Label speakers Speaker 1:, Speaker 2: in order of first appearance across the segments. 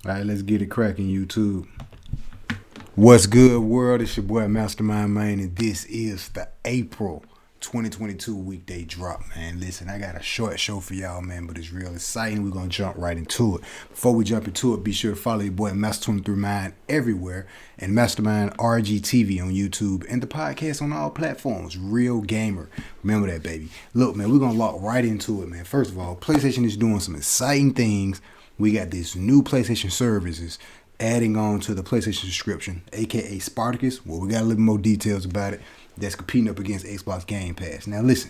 Speaker 1: All right, let's get it cracking, YouTube. What's good, world? It's your boy Mastermind Man, and this is the April 2022 weekday drop, man. Listen, I got a short show for y'all, man, but it's real exciting. We're gonna jump right into it. Before we jump into it, be sure to follow your boy Master23Mind everywhere, and Mastermind RGTV on YouTube, and the podcast on all platforms. Real Gamer, remember that, baby. Look, man, we're gonna lock right into it, man. First of all, PlayStation is doing some exciting things. We got this new PlayStation services adding on to the PlayStation subscription, aka Spartacus. Well, we got a little more details about it. That's competing up against Xbox Game Pass. Now, listen,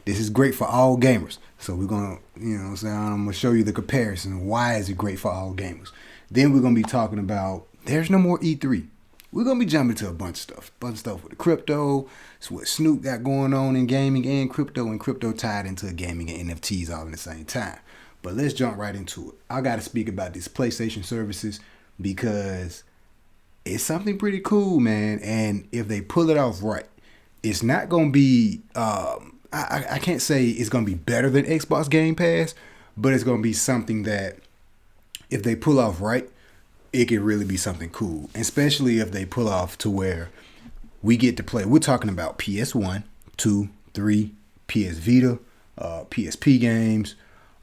Speaker 1: this is great for all gamers. So we're gonna, I'm gonna show you the comparison. Why is it great for all gamers? Then we're gonna be talking about there's no more E3. We're gonna be jumping to a bunch of stuff with the crypto. It's what Snoop got going on in gaming and crypto tied into gaming and NFTs all at the same time. But let's jump right into it. I gotta speak about these PlayStation services because it's something pretty cool, man. And if they pull it off right, it's not going to be, I can't say it's going to be better than Xbox Game Pass, but it's going to be something that if they pull off right, it can really be something cool. Especially if they pull off to where we get to play. We're talking about PS1, 2, 3, PS Vita, PSP games.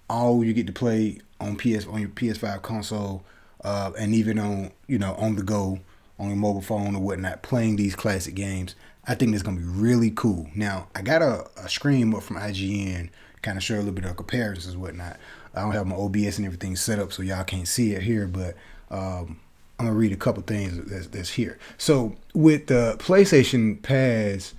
Speaker 1: All you get to play on your PS5 console, and even on on the go on your mobile phone or whatnot, playing these classic games. I think it's gonna be really cool. Now I got a screen up from IGN, kind of show a little bit of comparisons and whatnot. I don't have my OBS and everything set up, so y'all can't see it here, but I'm gonna read a couple things that's here. So with the PlayStation Pass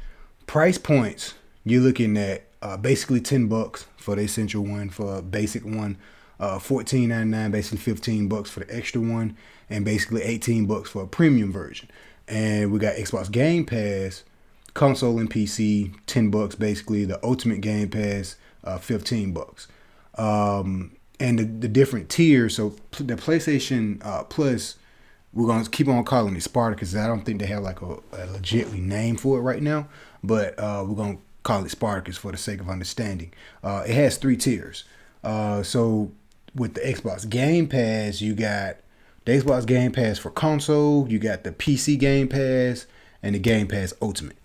Speaker 1: price points, you're looking at basically $10 for the essential one, for a basic one, $14.99, basically $15 for the extra one, and basically $18 for a premium version. And we got Xbox Game Pass, console and PC, $10 basically. The Ultimate Game Pass, $15. And the different tiers. So the PlayStation Plus, we're gonna keep on calling it Spartacus. I don't think they have like a legitly name for it right now, but we're gonna call it Spartacus for the sake of understanding. It has 3 tiers. So with the Xbox Game Pass, you got the Xbox Game Pass for console, you got the PC Game Pass, and the Game Pass Ultimate.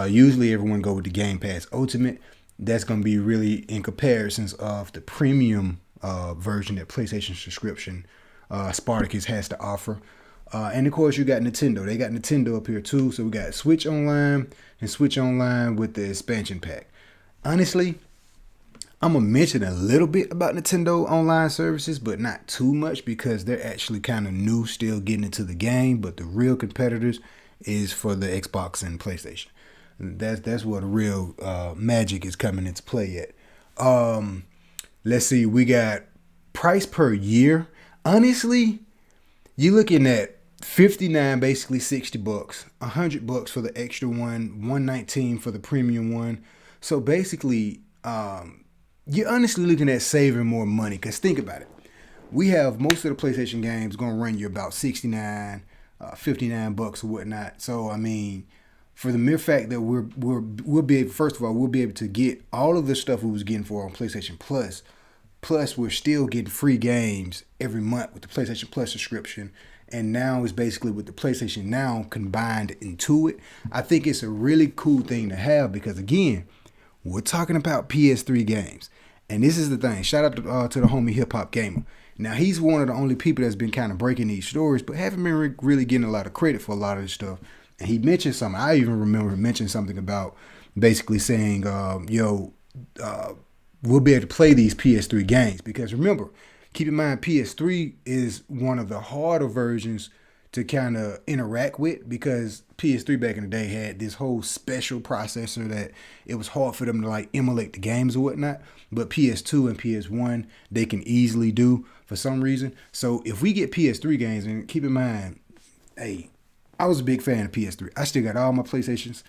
Speaker 1: Usually everyone go with the Game Pass Ultimate. That's going to be really in comparisons of the premium version that PlayStation subscription Spartacus has to offer. And of course you got Nintendo. They got Nintendo up here too. So we got Switch Online and Switch Online with the expansion pack. Honestly, I'm going to mention a little bit about Nintendo online services, but not too much because they're actually kind of new, still getting into the game. But the real competitors is for the Xbox and PlayStation. That's where the real magic is coming into play at. Let's see, we got price per year. Honestly, you're looking at $59, basically $60, $100 for the extra one, $119 for the premium one. So basically, you're honestly looking at saving more money. Because think about it. We have most of the PlayStation games going to run you about $69, $59 or whatnot. So, I mean, for the mere fact that we'll be able, first of all, we'll be able to get all of the stuff we was getting for on PlayStation Plus. Plus, we're still getting free games every month with the PlayStation Plus subscription. And now it's basically with the PlayStation Now combined into it. I think it's a really cool thing to have because, again, we're talking about PS3 games. And this is the thing. Shout out to the homie Hip Hop Gamer. Now, he's one of the only people that's been kind of breaking these stories, but haven't been really getting a lot of credit for a lot of this stuff. And he mentioned something. I even remember him mentioning something about basically saying, we'll be able to play these PS3 games. Because remember, keep in mind, PS3 is one of the harder versions to kind of interact with because PS3 back in the day had this whole special processor that it was hard for them to like emulate the games or whatnot. But PS2 and PS1, they can easily do for some reason. So if we get PS3 games, and keep in mind, hey, I was a big fan of PS3. I still got all my PlayStations,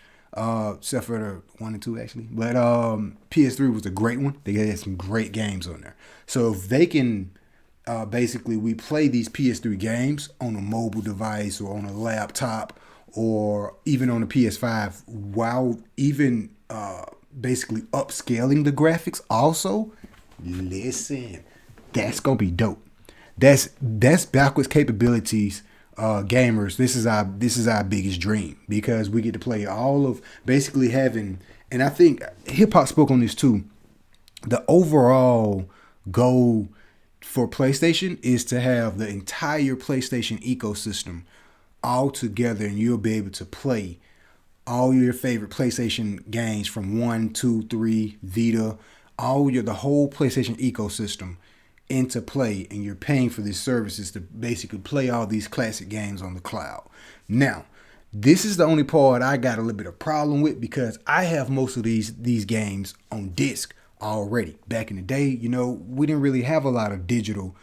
Speaker 1: except for the 1 and 2 actually. But PS3 was a great one. They had some great games on there. So if they can, basically we play these PS3 games on a mobile device or on a laptop or even on a PS5 while even basically upscaling the graphics also, listen, that's going to be dope. That's backwards capabilities. Gamers, this is our biggest dream because we get to play all of basically having, and I think hip hop spoke on this too. The overall goal for PlayStation is to have the entire PlayStation ecosystem all together, and you'll be able to play all your favorite PlayStation games from 1, 2, 3, Vita, the whole PlayStation ecosystem into play, and you're paying for these services to basically play all these classic games on the cloud. Now, this is the only part I got a little bit of problem with because I have most of these games on disc already. Back in the day, we didn't really have a lot of digital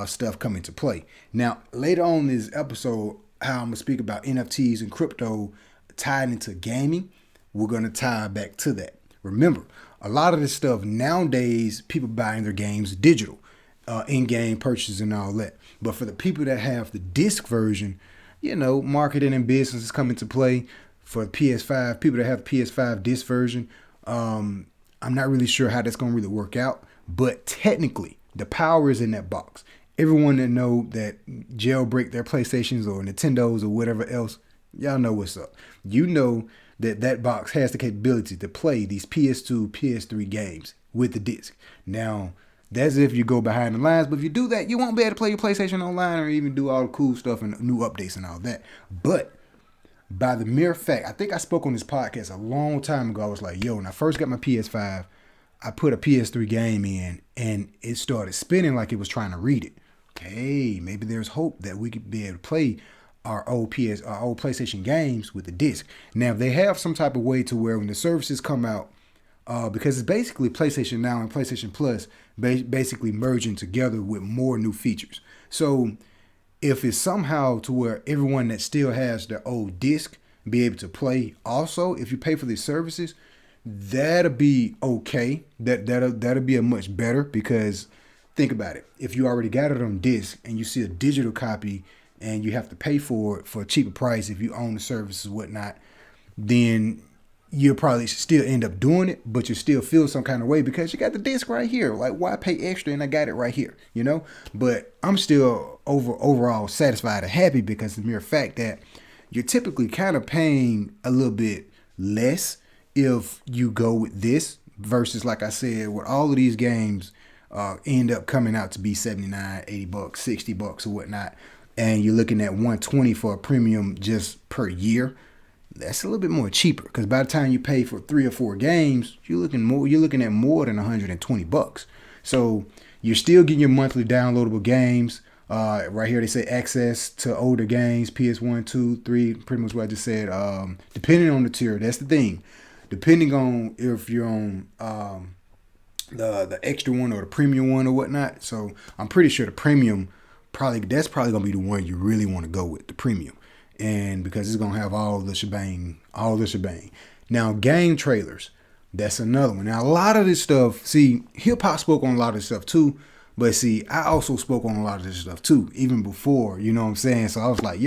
Speaker 1: stuff come into play. Now, later on in this episode, how I'm gonna speak about NFTs and crypto tied into gaming, we're gonna tie back to that. Remember, a lot of this stuff nowadays, people buying their games digital, in-game purchases and all that. But for the people that have the disc version, marketing and business is coming to play. For PS5, people that have PS5 disc version, I'm not really sure how that's gonna really work out. But technically, the power is in that box. Everyone that know that jailbreak their PlayStations or Nintendos or whatever else, y'all know what's up. You know that box has the capability to play these PS2, PS3 games with the disc. Now, that's if you go behind the lines, but if you do that, you won't be able to play your PlayStation online or even do all the cool stuff and new updates and all that. But by the mere fact, I think I spoke on this podcast a long time ago. I was like, when I first got my PS5, I put a PS3 game in and it started spinning like it was trying to read it. Okay, maybe there's hope that we could be able to play our old PlayStation games with the disc. Now, if they have some type of way to where when the services come out, because it's basically PlayStation Now and PlayStation Plus basically merging together with more new features. So if it's somehow to where everyone that still has their old disc be able to play also, if you pay for these services, that'll be okay. That'll be a much better, because think about it. If you already got it on disc and you see a digital copy and you have to pay for it for a cheaper price if you own the services and whatnot, then you'll probably still end up doing it, but you still feel some kind of way because you got the disc right here. Like, why pay extra and I got it right here, But I'm still overall satisfied and happy because of the mere fact that you're typically kind of paying a little bit less if you go with this versus, like I said, with all of these games end up coming out to be $79, $80, $60 or whatnot, and you're looking at $120 for a premium just per year. That's a little bit more cheaper because by the time you pay for 3 or 4 games, you're looking at more than $120. So you're still getting your monthly downloadable games. Right here they say access to older games, PS1, 2, 3, pretty much what I just said. Depending on the tier, that's the thing. Depending on if you're on the extra one or the premium one or whatnot. So I'm pretty sure the premium that's probably gonna be the one you really want to go with, the premium. And because it's gonna have all the shebang. Now, game trailers, that's another one. Now, a lot of this stuff, see, hip hop spoke on a lot of this stuff too, but see, I also spoke on a lot of this stuff too, even before, you know what I'm saying? So I was like,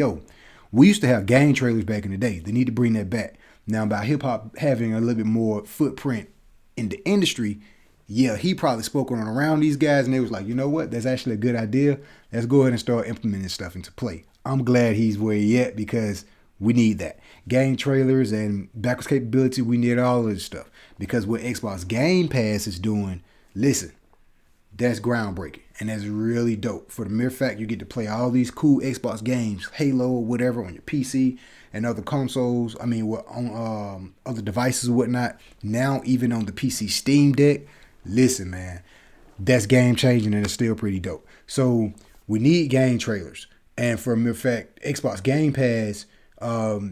Speaker 1: we used to have game trailers back in the day. They need to bring that back. Now, by hip hop having a little bit more footprint in the industry, he probably spoke on around these guys and they was like, you know what? That's actually a good idea. Let's go ahead and start implementing stuff into play. I'm glad he's where he at because we need that. Game trailers and backwards capability, we need all of this stuff. Because what Xbox Game Pass is doing, listen, that's groundbreaking. And that's really dope. For the mere fact you get to play all these cool Xbox games, Halo or whatever, on your PC and other consoles, on other devices or whatnot. Now even on the PC Steam Deck, listen, man, that's game changing and it's still pretty dope. So we need game trailers. And for a mere fact, Xbox Game Pass,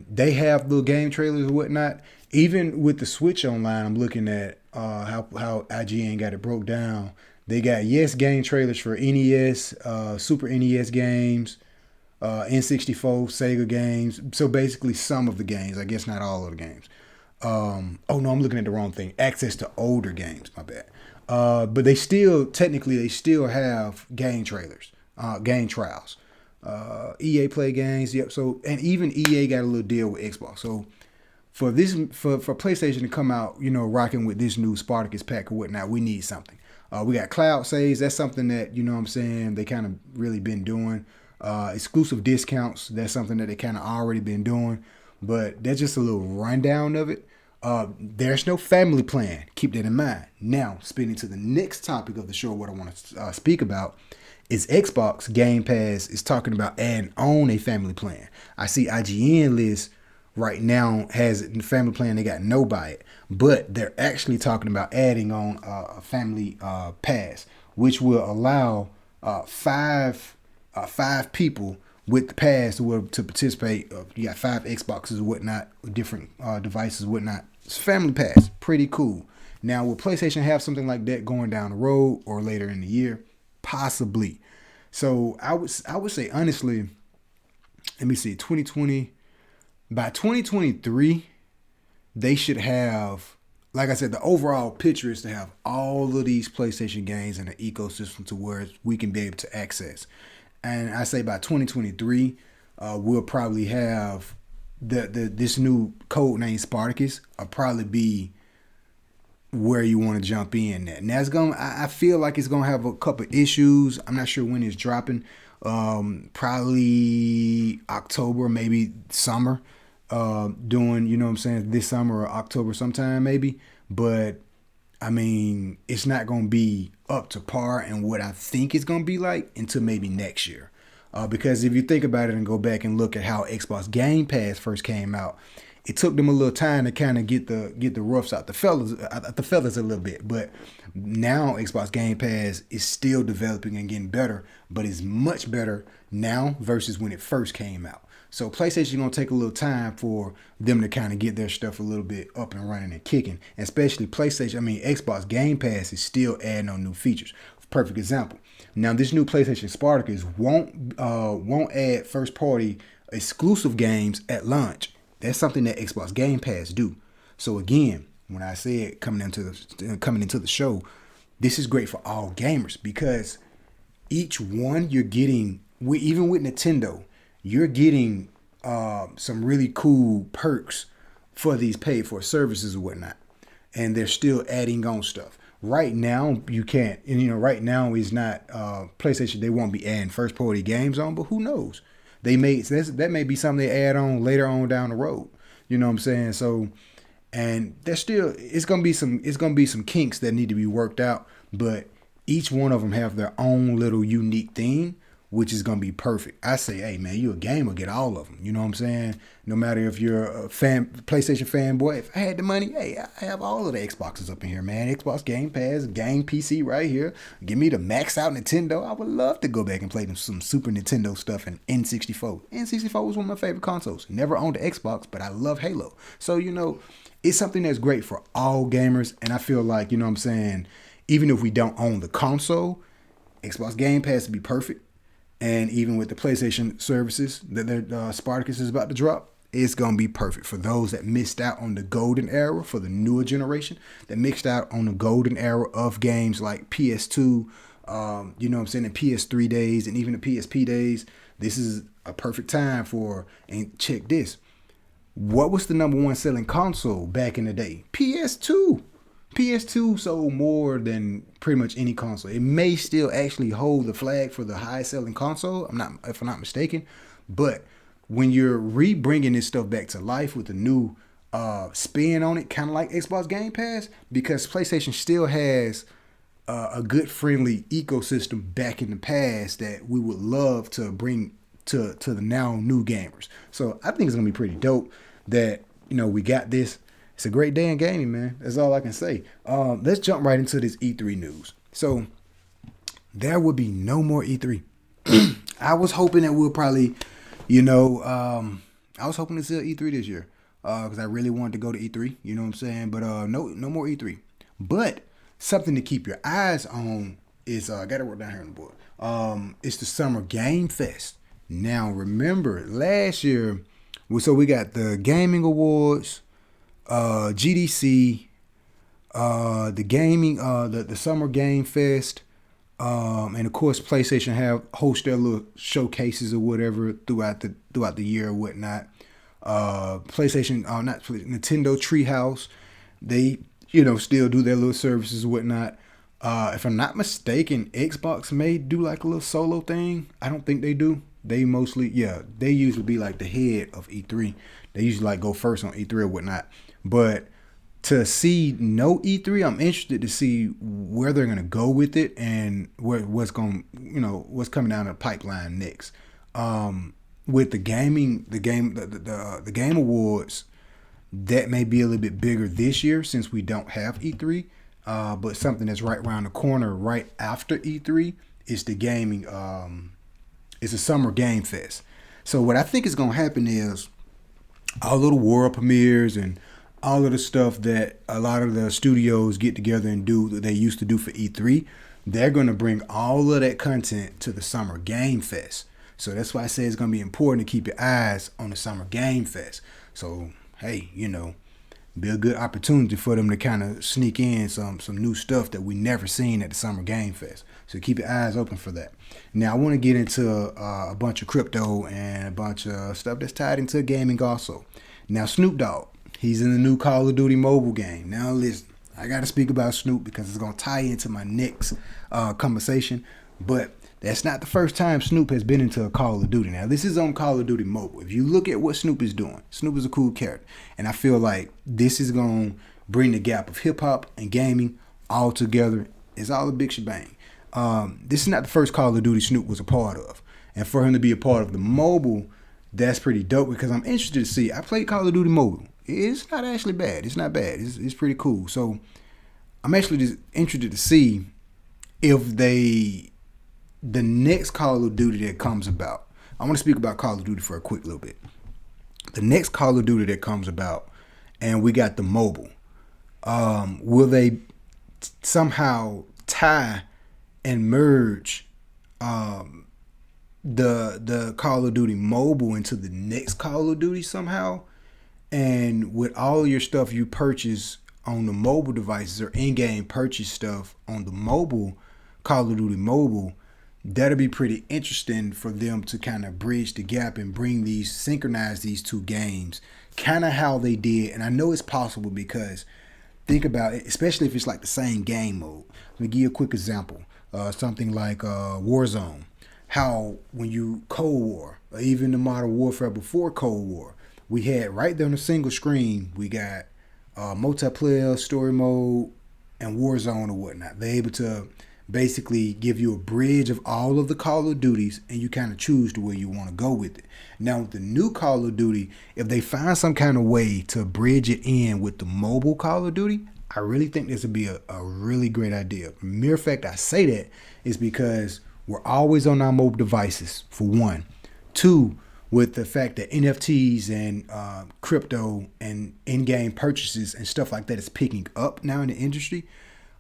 Speaker 1: they have little game trailers and whatnot. Even with the Switch Online, I'm looking at how IGN got it broke down. They got game trailers for NES, Super NES games, N64, Sega games. So basically some of the games. I guess not all of the games. I'm looking at the wrong thing. Access to older games, my bad. But they still have game trailers, game trials. EA Play games, yep. So, and even EA got a little deal with Xbox. So for PlayStation to come out, rocking with this new Spartacus pack or whatnot, we need something. We got cloud saves. That's something that, you know what I'm saying, they kind of really been doing. Exclusive discounts. That's something that they kind of already been doing. But that's just a little rundown of it. There's no family plan. Keep that in mind. Now, spinning to the next topic of the show, what I want to speak about is Xbox Game Pass is talking about adding on a family plan. I see IGN list right now has it in the family plan. They got no by it, but they're actually talking about adding on a family pass, which will allow five people with the pass to participate. You got 5 Xboxes or whatnot, different devices, whatnot. It's family pass, pretty cool. Now, will PlayStation have something like that going down the road or later in the year? Possibly. So I would say honestly, let me see, 2020. By 2023, they should have, like I said, the overall picture is to have all of these PlayStation games in an ecosystem to where we can be able to access. And I say by 2023, we'll probably have this new code name Spartacus will probably be where you want to jump in at. And that's I feel like it's gonna have a couple issues. I'm not sure when it's dropping. Probably October, maybe summer. Doing, you know what I'm saying, this summer or October sometime maybe. But I mean, it's not gonna be up to par and what I think it's gonna be like until maybe next year. Because if you think about it and go back and look at how Xbox Game Pass first came out, it took them a little time to kind of get the roughs out the fellas a little bit. But now Xbox Game Pass is still developing and getting better, but it's much better now versus when it first came out. So PlayStation is going to take a little time for them to kind of get their stuff a little bit up and running and kicking. Especially Xbox Game Pass is still adding on new features. Perfect example. Now this new PlayStation Spartacus won't add first party exclusive games at launch. That's something that Xbox Game Pass do. So again, when I said coming into the show, this is great for all gamers because each one you're getting, even with Nintendo, you're getting some really cool perks for these paid for services and whatnot, and they're still adding on stuff. Right now, you can't. And, right now is not PlayStation. They won't be adding first party games on, but who knows? That may be something they add on later on down the road. You know what I'm saying? So, and there's still it's gonna be some kinks that need to be worked out, but each one of them have their own little unique theme, which is gonna be perfect. I say, hey man, you a gamer, get all of them. You know what I'm saying? No matter if you're a PlayStation fanboy, if I had the money, hey, I have all of the Xboxes up in here, man. Xbox Game Pass, game PC right here. Give me the max out Nintendo. I would love to go back and play some Super Nintendo stuff and N64. N64 was one of my favorite consoles. Never owned an Xbox, but I love Halo. So it's something that's great for all gamers, and I feel like, you know what I'm saying, even if we don't own the console, Xbox Game Pass would be perfect. And even with the PlayStation services that Spartacus is about to drop, it's going to be perfect for those that missed out on the golden era, for the newer generation, that missed out on the golden era of games like PS2, you know what I'm saying, the PS3 days and even the PSP days. This is a perfect time for, and check this, what was the number one selling console back in the day? PS2. PS2 sold more than pretty much any console. It may still actually hold the flag for the highest selling console, if I'm not mistaken. But when you're re-bringing this stuff back to life with a new spin on it, kind of like Xbox Game Pass, because PlayStation still has a good friendly ecosystem back in the past that we would love to bring to the now new gamers. So I think it's gonna be pretty dope that we got this. It's a great day in gaming, man. That's all I can say. Let's jump right into this E3 news. So there will be no more E3. I was hoping that we'll probably, I was hoping to see E3 this year because I really wanted to go to E3. You know what I'm saying? But no more E3. But something to keep your eyes on is I got it wrote down here on the board. It's the Summer Game Fest. Now remember last year, so we got the Gaming Awards. GDC, the gaming, the Summer Game Fest, and of course PlayStation host their little showcases or whatever throughout the year or whatnot. Nintendo Treehouse, they still do their little services or whatnot. If I'm not mistaken, Xbox may do like a little solo thing. I don't think they do. They mostly, yeah, they usually be like the head of E3. They usually like go first on E3 or whatnot. But to see no E3, I'm interested to see where they're gonna go with it and what's going, what's coming down the pipeline next. With the gaming, the game awards, that may be a little bit bigger this year since we don't have E3. But something that's right around the corner, right after E3, is the gaming. It's a summer game fest. So what I think is gonna happen is all of the world premieres and all of the stuff that a lot of the studios get together and do that they used to do for E3, they're gonna bring all of that content to the summer game fest. So that's why I say it's gonna be important to keep your eyes on the summer game fest. So hey, be a good opportunity for them to kind of sneak in some new stuff that we never seen at the Summer Game Fest. So keep your eyes open for that. Now I want to get into a bunch of crypto and a bunch of stuff that's tied into gaming also. Now Snoop Dogg, he's in the new Call of Duty mobile game. Now listen, I got to speak about Snoop because it's going to tie into my next conversation. But that's not the first time Snoop has been into a Call of Duty. Now, this is on Call of Duty Mobile. If you look at what Snoop is doing, Snoop is a cool character. And I feel like this is going to bring the gap of hip-hop and gaming all together. It's all a big shebang. This is not the first Call of Duty Snoop was a part of. And for him to be a part of the mobile, that's pretty dope because I'm interested to see. I played Call of Duty Mobile. It's not actually bad. It's not bad. It's pretty cool. So I'm actually just interested to see if the next Call of Duty that comes about. I want to speak about Call of Duty for a quick little bit. The next Call of Duty that comes about, and we got the mobile. Will they somehow tie and merge the Call of Duty mobile into the next Call of Duty somehow? And with all your stuff you purchase on the mobile devices or in-game purchase stuff on the mobile Call of Duty mobile, that'll be pretty interesting for them to kind of bridge the gap and synchronize these two games, kind of how they did. And I know it's possible because think about it, especially if it's like the same game mode. Let me give you a quick example. Something like Warzone. How when you Cold War, or even the Modern Warfare before Cold War, we had right there on the single screen, we got multiplayer, story mode, and Warzone or whatnot. They're able to basically give you a bridge of all of the Call of Duties and you kind of choose to where you want to go with it. Now with the new Call of Duty, if they find some kind of way to bridge it in with the mobile Call of Duty, I really think this would be a really great idea. Mere fact I say that is because we're always on our mobile devices, for one. Two, with the fact that NFTs and crypto and in-game purchases and stuff like that is picking up now in the industry.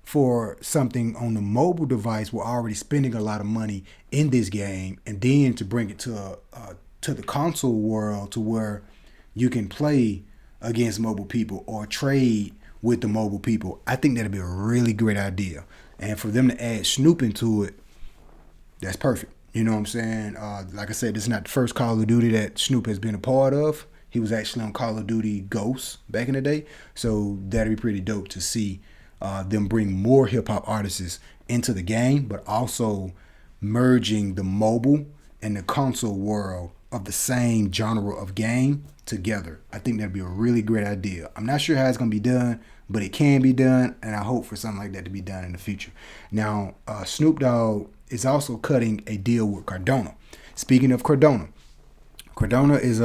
Speaker 1: For something on the mobile device, we're already spending a lot of money in this game, and then to bring it to the console world to where you can play against mobile people or trade with the mobile people, I think that'd be a really great idea. And for them to add Snoop into it, that's perfect. You know what I'm saying? Like I said, this is not the first Call of Duty that Snoop has been a part of. He was actually on Call of Duty Ghosts back in the day, so that'd be pretty dope to see them bring more hip-hop artists into the game, but also merging the mobile and the console world of the same genre of game together. I think that'd be a really great idea. I'm not sure how it's going to be done, but it can be done, and I hope for something like that to be done in the future. Now, Snoop Dogg is also cutting a deal with Cardano. Speaking of Cardano is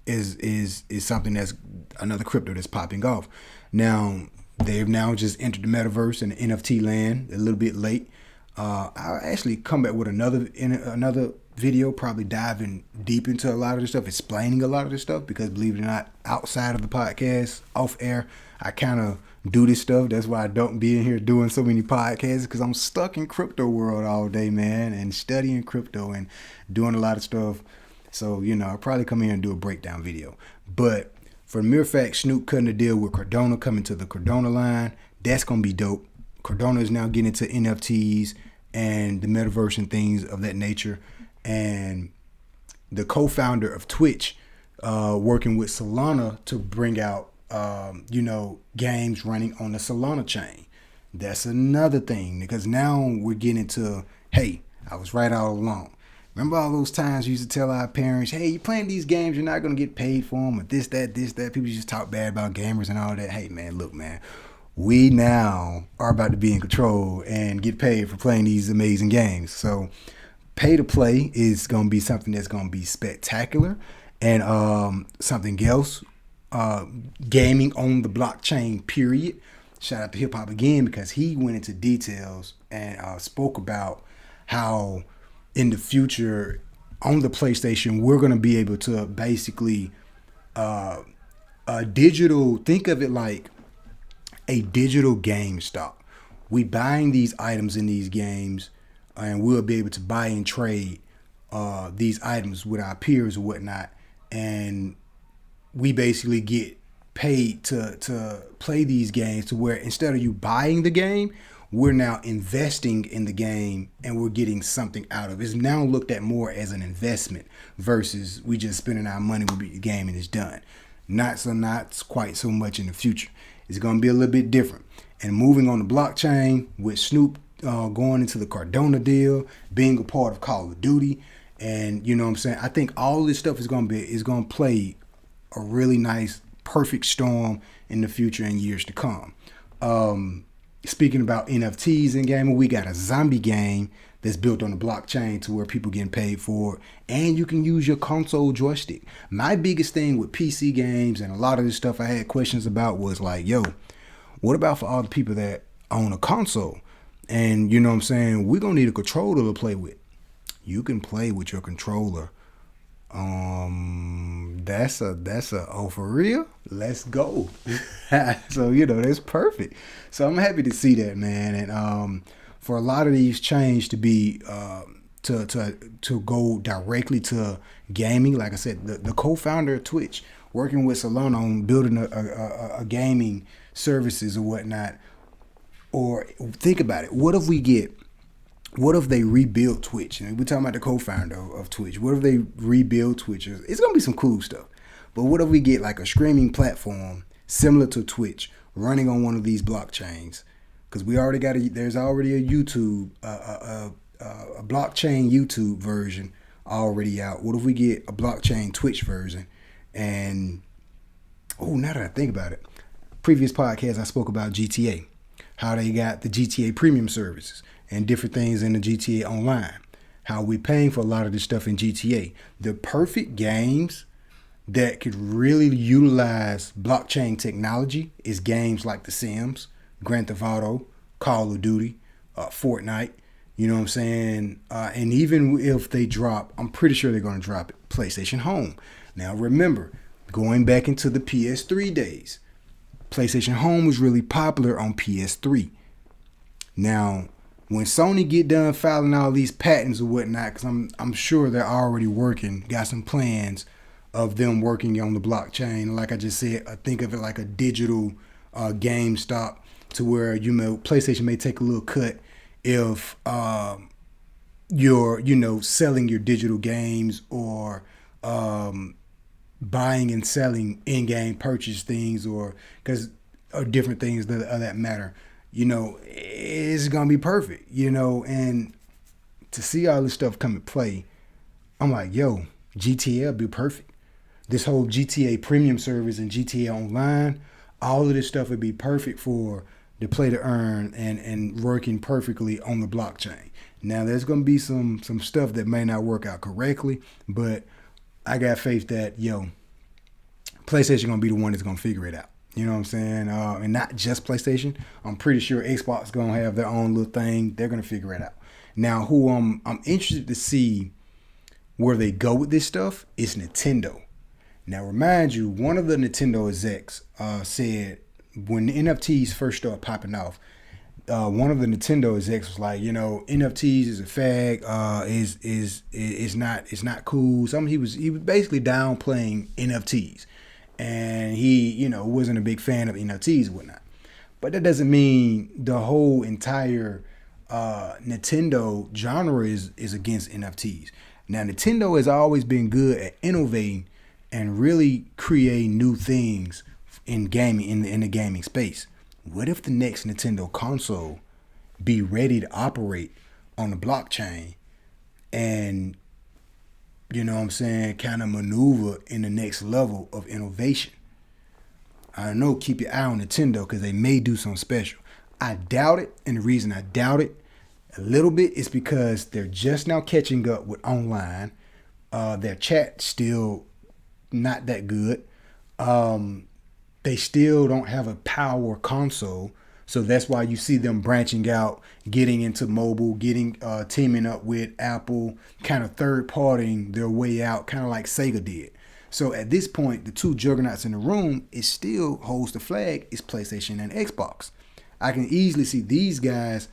Speaker 1: is something that's another crypto that's popping off. Now, they've now just entered the metaverse and the NFT land a little bit late. I'll actually come back with another video, probably diving deep into a lot of this stuff, explaining a lot of this stuff, because believe it or not, outside of the podcast, off air, I kind of do this stuff. That's why I don't be in here doing so many podcasts, because I'm stuck in crypto world all day, man, and studying crypto and doing a lot of stuff. So, I'll probably come in and do a breakdown video. But for the mere fact, Snoop cutting a deal with Cardano, coming to the Cardano line, that's going to be dope. Cardano is now getting into NFTs and the metaverse and things of that nature. And the co-founder of Twitch, working with Solana to bring out, games running on the Solana chain. That's another thing because now we're getting into, hey, I was right all along. Remember all those times we used to tell our parents, hey, you playing these games, you're not going to get paid for them, or this, that, this, that. People just talk bad about gamers and all that. Hey, man, look, man, we now are about to be in control and get paid for playing these amazing games. So pay to play is going to be something that's going to be spectacular. And something else, gaming on the blockchain, period. Shout out to Hip Hop again because he went into details and spoke about how in the future on the PlayStation we're going to be able to basically a digital, think of it like a digital GameStop. We buying these items in these games and we'll be able to buy and trade these items with our peers or whatnot, and we basically get paid to play these games to where instead of you buying the game, we're now investing in the game and we're getting something out of it. It's now looked at more as an investment versus we just spending our money with the game and it's done. Not quite so much in the future. It's going to be a little bit different. And moving on the blockchain with Snoop going into the Cardona deal, being a part of Call of Duty, and you know what I'm saying. I think all this stuff is going to play a really nice, perfect storm in the future and years to come. Speaking about NFTs in gaming, we got a zombie game that's built on the blockchain to where people getting paid for it, and you can use your console joystick. My biggest thing with PC games and a lot of this stuff I had questions about was like, yo, what about for all the people that own a console? And you know what I'm saying, we're gonna need a controller to play with. You can play with your controller. That's a oh, for real? Let's go. So that's perfect. So I'm happy to see that, man. And for a lot of these chains to be to go directly to gaming, like I said, the co-founder of Twitch working with Solana on building a gaming services or whatnot. Or think about it. What if they rebuild Twitch? And we're talking about the co-founder of Twitch. What if they rebuild Twitch? It's going to be some cool stuff. But what if we get like a streaming platform similar to Twitch running on one of these blockchains? Because there's already a YouTube, a blockchain YouTube version already out. What if we get a blockchain Twitch version? And, now that I think about it, previous podcast I spoke about GTA. How they got the GTA premium services and different things in the GTA Online. How we paying for a lot of this stuff in GTA. The perfect games that could really utilize blockchain technology is games like The Sims, Grand Theft Auto, Call of Duty, Fortnite. You know what I'm saying? And even if they drop, I'm pretty sure they're going to drop it, PlayStation Home. Now remember, going back into the PS3 days, PlayStation Home was really popular on PS3. Now, when Sony get done filing all these patents or whatnot, because I'm sure they're already got some plans of them working on the blockchain. Like I just said, I think of it like a digital GameStop, to where PlayStation may take a little cut if you're selling your digital games or buying and selling in-game purchase things or different things that matter. It's gonna be perfect. And to see all this stuff come and play, I'm like, yo, GTA will be perfect. This whole GTA premium service and GTA Online, all of this stuff would be perfect for the play to earn and working perfectly on the blockchain. Now there's gonna be some stuff that may not work out correctly, but I got faith that PlayStation gonna be the one that's gonna figure it out. You know what I'm saying? And not just PlayStation. I'm pretty sure Xbox gonna have their own little thing. They're gonna figure it out. Now, who I'm interested to see where they go with this stuff is Nintendo. Now, remind you, one of the Nintendo execs said when the NFTs first started popping off, one of the Nintendo execs was like, NFTs is a fag, is not cool. He was basically downplaying NFTs, and he wasn't a big fan of NFTs and whatnot. But that doesn't mean the whole entire Nintendo genre is against NFTs. Now, Nintendo has always been good at innovating and really creating new things in gaming, in the gaming space. what if the next Nintendo console be ready to operate on the blockchain and, you know what I'm saying, kind of maneuver in the next level of innovation? I don't know, keep your eye on Nintendo because they may do something special. I doubt it, and the reason I doubt it a little bit is because they're just now catching up with online. Their chat still not that good. They still don't have a power console, so that's why you see them branching out, getting into mobile, getting teaming up with Apple, kind of third partying their way out, kind of like Sega did. So at this point, the two juggernauts in the room, it still holds the flag, is PlayStation and Xbox. I can easily see these guys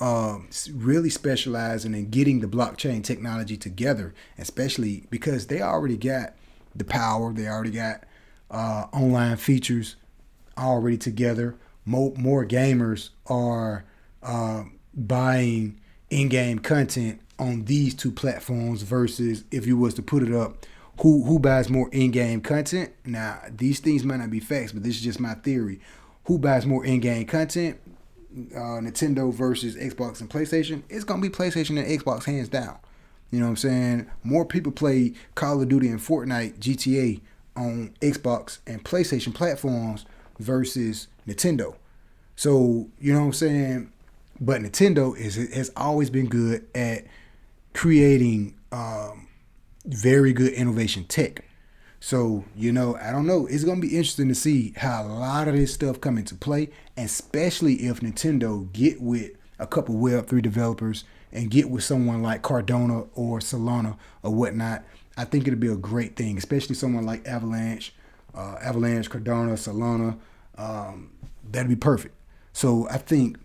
Speaker 1: really specializing in getting the blockchain technology together, especially because they already got the power, they already got online features already together. More gamers are buying in-game content on these two platforms versus if you was to put it up, who buys more in-game content? Now, these things might not be facts, but this is just my theory. Who buys more in-game content? Nintendo versus Xbox and PlayStation. It's going to be PlayStation and Xbox hands down. You know what I'm saying? More people play Call of Duty and Fortnite, GTA on Xbox and PlayStation platforms versus Nintendo. So, you know what I'm saying? But Nintendo has always been good at creating very good innovation tech. So, you know, I don't know. It's going to be interesting to see how a lot of this stuff come into play, especially if Nintendo get with a couple Web3 developers and get with someone like Cardano or Solana or whatnot. I think it'll be a great thing, especially someone like Avalanche, Cardano, Solana. That'd be perfect. So I think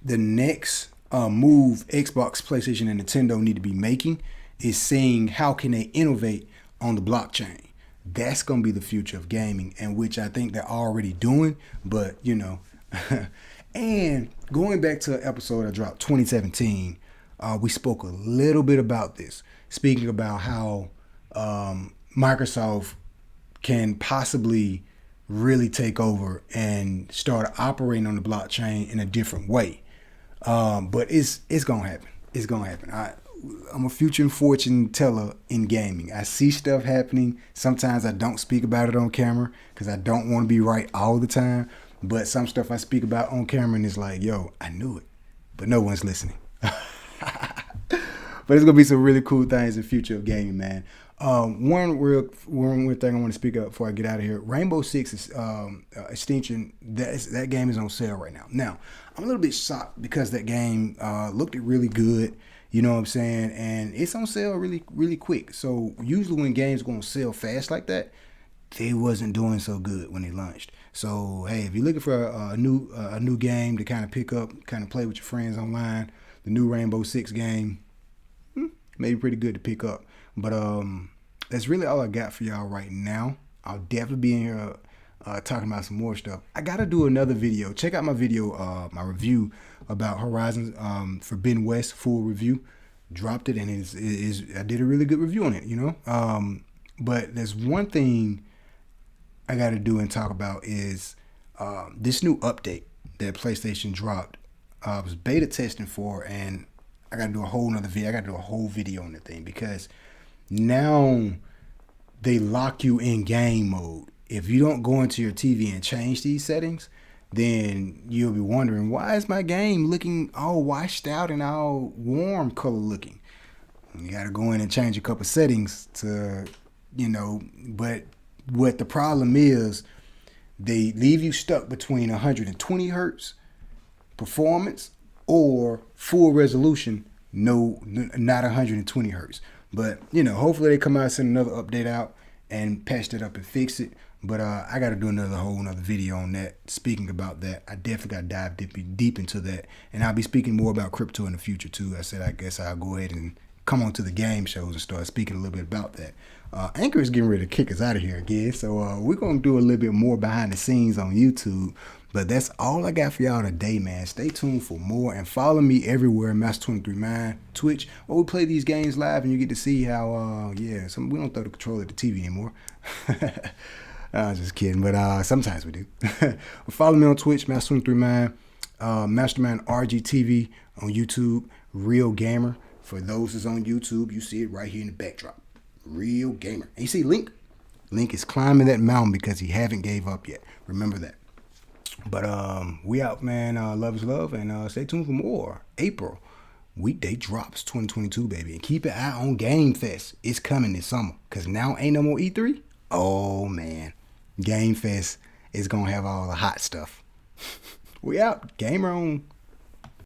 Speaker 1: the next move Xbox, PlayStation, and Nintendo need to be making is seeing how can they innovate on the blockchain. That's going to be the future of gaming, and which I think they're already doing, but, you know. And going back to an episode I dropped 2017, we spoke a little bit about this, speaking about how Microsoft can possibly really take over and start operating on the blockchain in a different way. But it's gonna happen. It's gonna happen. I'm a future fortune teller in gaming. I see stuff happening. Sometimes I don't speak about it on camera because I don't want to be right all the time. But some stuff I speak about on camera and it's like, yo, I knew it, but no one's listening. But it's gonna be some really cool things in the future of gaming, man. One real thing I want to speak up before I get out of here. Rainbow Six is, Extinction. That game is on sale right now. Now, I'm a little bit shocked because that game looked really good. You know what I'm saying? And it's on sale really, really quick. So usually when games go on sale fast like that, they wasn't doing so good when they launched. So hey, if you're looking for a new game to kind of pick up, kind of play with your friends online, the new Rainbow Six game, maybe pretty good to pick up. But that's really all I got for y'all right now. I'll definitely be in here talking about some more stuff. I gotta do another video. Check out my video, my review about Horizon Forbidden West, full review. Dropped it, and I did a really good review on it, you know. But there's one thing I gotta do and talk about is this new update that PlayStation dropped. I was beta testing for, and I gotta do a whole nother video. I gotta do a whole video on the thing because now they lock you in game mode. If you don't go into your TV and change these settings, then you'll be wondering, why is my game looking all washed out and all warm color looking? You got to go in and change a couple settings to, you know, but what the problem is, they leave you stuck between 120 hertz performance or full resolution, not 120 hertz. But, you know, hopefully they come out and send another update out and patch it up and fix it. But I got to do another video on that, speaking about that. I definitely got to dive deep into that. And I'll be speaking more about crypto in the future, too. I said I guess I'll go ahead and come on to the game shows and start speaking a little bit about that. Anchor is getting ready to kick us out of here again. So we're going to do a little bit more behind the scenes on YouTube. But that's all I got for y'all today, man. Stay tuned for more and follow me everywhere, Master23Mind, Twitch, where we play these games live and you get to see how, we don't throw the controller at the TV anymore. Just kidding, but sometimes we do. Follow me on Twitch, Master23Man, Mastermind RGTV on YouTube, Real Gamer. For those that's on YouTube, you see it right here in the backdrop. Real Gamer. And you see Link? Link is climbing that mountain because he haven't gave up yet. Remember that. But we out, man. Love is love, and stay tuned for more. April weekday drops 2022, baby. And keep an eye on Game Fest. It's coming this summer. Because now ain't no more E3. Oh, man. Game Fest is going to have all the hot stuff. We out. Gamer on.